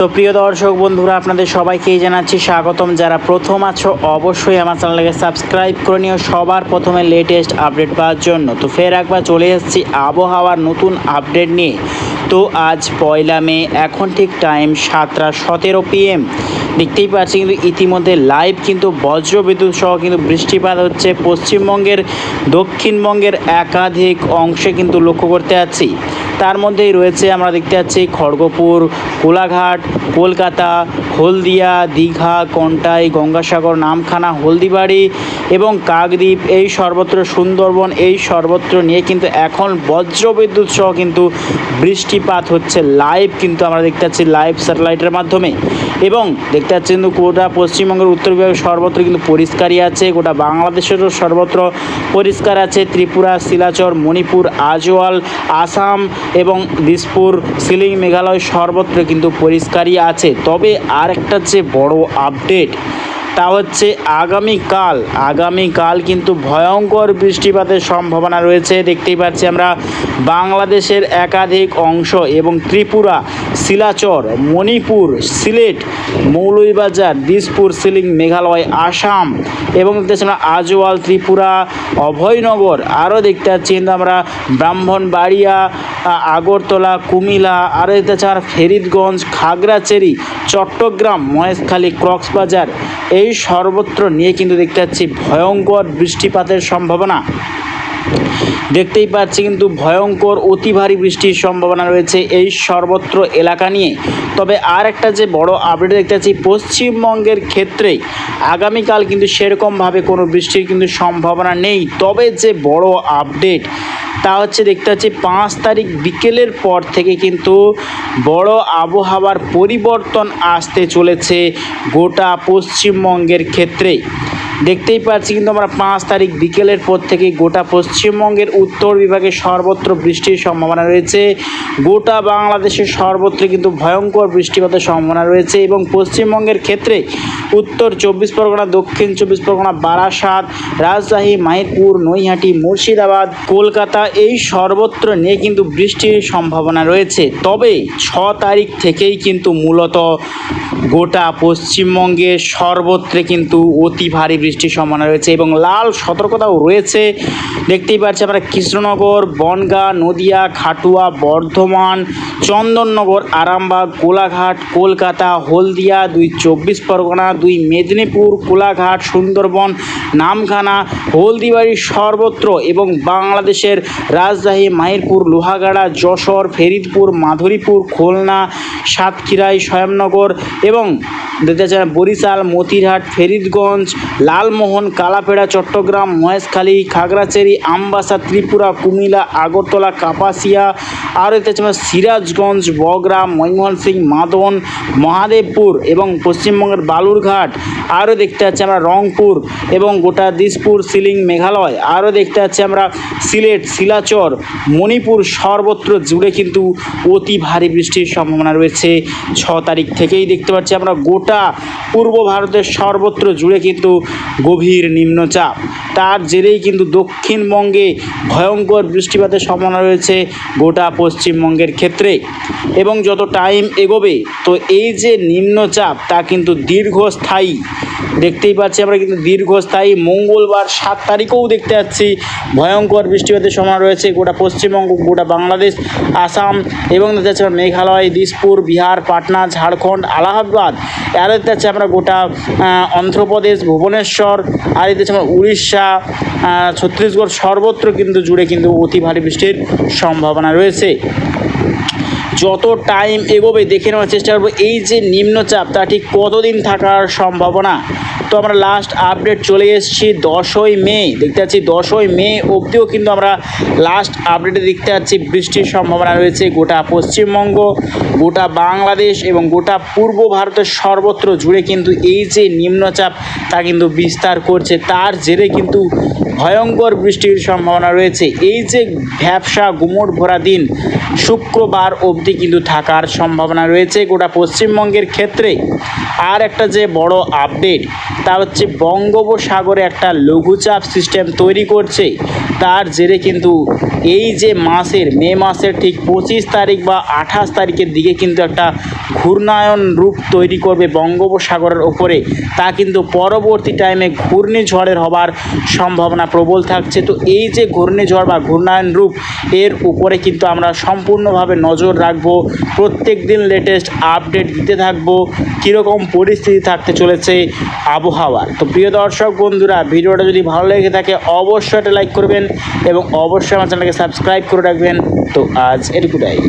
তো প্রিয় দর্শক বন্ধুরা, আপনাদের সবাইকেই জানাচ্ছি স্বাগতম। যারা প্রথম আছো অবশ্যই আমার চ্যানেলকে সাবস্ক্রাইব করে নিও সবার প্রথমে লেটেস্ট আপডেট পাওয়ার জন্য। তো ফের একবার চলে এসেছি আবহাওয়ার নতুন আপডেট নিয়ে। তো আজ 1 মে, এখন ঠিক টাইম 7:17 PM। দেখতেই পাচ্ছি কিন্তু ইতিমধ্যে লাইভ কিন্তু বজ্রবিদ্যুৎ সহ কিন্তু বৃষ্টিপাত হচ্ছে পশ্চিমবঙ্গের, দক্ষিণবঙ্গের একাধিক অংশে কিন্তু লক্ষ্য করতে পারছি। তার মধ্যেই রয়েছে, আমরা দেখতে পাচ্ছি খড়গপুর, কোলাঘাট, কলকাতা, হলদিয়া, দীঘা, কন্টাই, গঙ্গাসাগর, নামখানা, হলদিবাড়ি এবং কাকদ্বীপ, এই সর্বত্র সুন্দরবন, এই সর্বত্র নিয়ে কিন্তু এখন বজ্রবিদ্যুৎ সহ কিন্তু বৃষ্টিপাত হচ্ছে লাইভ, কিন্তু আমরা দেখতে পাচ্ছি লাইভ স্যাটেলাইটের মাধ্যমে। এবং দেখতে পাচ্ছি কিন্তু গোটা পশ্চিমবঙ্গের উত্তর বিভাগে সর্বত্র কিন্তু পরিষ্কারই আছে, গোটা বাংলাদেশেরও সর্বত্র পরিষ্কার আছে। ত্রিপুরা, শিলাচর, মণিপুর, আজওয়াল, আসাম এবং দিসপুর, শিলিং, মেঘালয় সর্বত্র কিন্তু পরিষ্কারই আছে। তবে আর একটা যে বড় আপডেট, তা হচ্ছে আগামীকাল কিন্তু ভয়ঙ্কর বৃষ্টিপাতের সম্ভাবনা রয়েছে। দেখতেই পাচ্ছি আমরা বাংলাদেশের একাধিক অংশ এবং ত্রিপুরা, শিলাচর, মণিপুর, সিলেট, মৌলভীবাজার, দিসপুর, শিলিং, মেঘালয়, আসাম এবং দেখতে পাচ্ছি আমরা আজওয়াল, ত্রিপুরা, অভয়নগর, আরও দেখতে পাচ্ছি কিন্তু আমরা ব্রাহ্মণবাড়িয়া, আগরতলা, কুমিল্লা, আরও দেখতে পাচ্ছি আমরা ফরিদগঞ্জ, খাগড়াছড়ি, চট্টগ্রাম, মহেশখালী, কক্সবাজার, এই সর্বত্র নিয়ে কিন্তু দেখতে পাচ্ছি ভয়ঙ্কর বৃষ্টিপাতের সম্ভাবনা। দেখতেই পাচ্ছি কিন্তু ভয়ঙ্কর অতি ভারী বৃষ্টির সম্ভাবনা রয়েছে এই সর্বত্র এলাকা নিয়ে। তবে আর একটা যে বড় আপডেট দেখতে পাচ্ছি, পশ্চিমবঙ্গের ক্ষেত্রে আগামীকাল কিন্তু সেরকমভাবে কোনো বৃষ্টির কিন্তু সম্ভাবনা নেই। তবে যে বড় আপডেট, তা হচ্ছে দেখতে পাচ্ছি 5 তারিখ বিকেলের পর থেকে কিন্তু বড় আবহাওয়ার পরিবর্তন আসতে চলেছে গোটা পশ্চিমবঙ্গের ক্ষেত্রে। দেখতেই পাচ্ছি কিন্তু আমরা 5 তারিখ বিকেলের পর থেকে গোটা পশ্চিমবঙ্গের উত্তর বিভাগে সর্বত্র বৃষ্টির সম্ভাবনা রয়েছে। গোটা বাংলাদেশের সর্বত্র কিন্তু ভয়ঙ্কর বৃষ্টিপাতের সম্ভাবনা রয়েছে। এবং পশ্চিমবঙ্গের ক্ষেত্রে উত্তর 24 পরগনা, দক্ষিণ 24 পরগনা, বারাসাত, রাজশাহী, মাহিরপুর, নৈহাটি, মুর্শিদাবাদ, কলকাতা, এই সর্বত্র নিয়ে কিন্তু বৃষ্টির সম্ভাবনা রয়েছে। তবে 6 তারিখ থেকেই কিন্তু মূলত গোটা পশ্চিমবঙ্গে সর্বত্র কিন্তু অতি ভারী বৃষ্টির সম্ভাবনা রয়েছে এবং লাল সতর্কতাও রয়েছে। দেখতেই পাচ্ছি আমরা কৃষ্ণনগর, বনগাঁ, নদিয়া, খাটুয়া, বর্ধমান, চন্দননগর, আরামবাগ, কোলাঘাট, কলকাতা, হলদিয়া, 2 24 পরগনা, 2 মেদিনীপুর, কোলাঘাট, সুন্দরবন, নামখানা, হলদিবাড়ি সর্বত্র এবং বাংলাদেশের রাজশাহী, মাহিরপুর, লোহাগাড়া, যশোর, ফরিদপুর, মাধুরীপুর, খুলনা, সাতক্ষীরাই, স্বয়ংনগর এবং দেখতে চাই বরিশাল, মতিরহাট, ফরিদগঞ্জ, লালমোহন, কালাপেড়া, চট্টগ্রাম, মহেশখালী, খাগড়াছড়ি, আমবাসা, ত্রিপুরা, কুমিল্লা, আগরতলা, কাপাসিয়া, আর দেখতে চাই সিরাজগঞ্জ, বগরা, ময়মনসিংহ, সিং, মাদন, মহাদেবপুর এবং পশ্চিমবঙ্গের বালুরঘাট, আরও দেখতে পাচ্ছি আমরা রংপুর এবং গোটা দিসপুর, শিলিং, মেঘালয়, আরও দেখতে পাচ্ছি আমরা সিলেট, শিলাচর, মণিপুর সর্বত্র জুড়ে কিন্তু অতি ভারী বৃষ্টির সম্ভাবনা রয়েছে। 6 তারিখ থেকেই দেখতে পাচ্ছি আমরা গোটা পূর্ব ভারতের সর্বত্র জুড়ে কিন্তু গভীর নিম্নচাপ, তার জেরেই কিন্তু দক্ষিণবঙ্গে ভয়ঙ্কর বৃষ্টিপাতের সম্ভাবনা রয়েছে গোটা পশ্চিমবঙ্গের ক্ষেত্রে। এবং যত টাইম এগোবে তো এই যে নিম্নচাপ তা কিন্তু দীর্ঘস্থায়ী, দেখতেই পাচ্ছি আমরা কিন্তু দীর্ঘস্থায়ী। মঙ্গলবার 7 তারিখেও দেখতে পাচ্ছি ভয়ঙ্কর বৃষ্টিপাতের সম্ভাবনা রয়েছে গোটা পশ্চিমবঙ্গ, গোটা বাংলাদেশ, আসাম এবং দেখতে পাচ্ছি মেঘালয়, দিসপুর, বিহার, পাটনা, ঝাড়খণ্ড, আলাহাবাদ, আর দেখতে পাচ্ছি আমরা গোটা অন্ধ্রপ্রদেশ, ভুবনেশ্বর, আর দেখতে পাচ্ছি আমরা উড়িষ্যা, ছত্তিশগড় সর্বত্র কিন্তু জুড়ে কিন্তু অতি ভারী বৃষ্টির সম্ভাবনা রয়েছে। যত টাইম এগোবে দেখে নেওয়ার চেষ্টা করবো এই যে নিম্নচাপ তা ঠিক কতদিন থাকার সম্ভাবনা। তো আমরা লাস্ট আপডেট চলে এসেছি 10ই মে, দেখতে পাচ্ছি 10ই মে অবধিও কিন্তু আমরা লাস্ট আপডেটে দেখতে পাচ্ছি বৃষ্টির সম্ভাবনা রয়েছে গোটা পশ্চিমবঙ্গ, গোটা বাংলাদেশ এবং গোটা পূর্ব ভারতের সর্বত্র জুড়ে কিন্তু এই যে নিম্নচাপ তা কিন্তু বিস্তার করছে, তার জেরে কিন্তু ভয়ঙ্কর বৃষ্টির সম্ভাবনা রয়েছে। এই যে ভ্যাপসা গুমোট ভরা দিন শুক্রবার অবধি কিন্তু থাকার সম্ভাবনা রয়েছে গোটা পশ্চিমবঙ্গের ক্ষেত্রে। আর একটা যে বড় আপডেট, তা হচ্ছে বঙ্গোপসাগরে একটা লঘুচাপ সিস্টেম তৈরি করছে। তার জেরে কিন্তু এই যে মে মাসের ঠিক 25 তারিখ বা 28 তারিখের দিকে কিন্তু একটা ঘূর্ণায়ন রূপ তৈরি করবে বঙ্গোপসাগরের ওপরে। তা কিন্তু পরবর্তী টাইমে ঘূর্ণিঝড়ের হবার সম্ভাবনা প্রবল থাকছে। তো এই যে ঘূর্ণিঝড় বা ঘূর্ণায়ন রূপ, এর উপরে কিন্তু আমরা সম্পূর্ণভাবে নজর রাখবো, প্রত্যেক দিন লেটেস্ট আপডেট দিতে থাকবো কীরকম পরিস্থিতি থাকতে চলেছে আবহাওয়ার। তো প্রিয় দর্শক বন্ধুরা, ভিডিওটা যদি ভালো লেগে থাকে অবশ্যই একটা লাইক করবেন এবং অবশ্যই আমার চ্যানেলকে সাবস্ক্রাইব করে রাখবেন। তো আজ এটুকুটাই।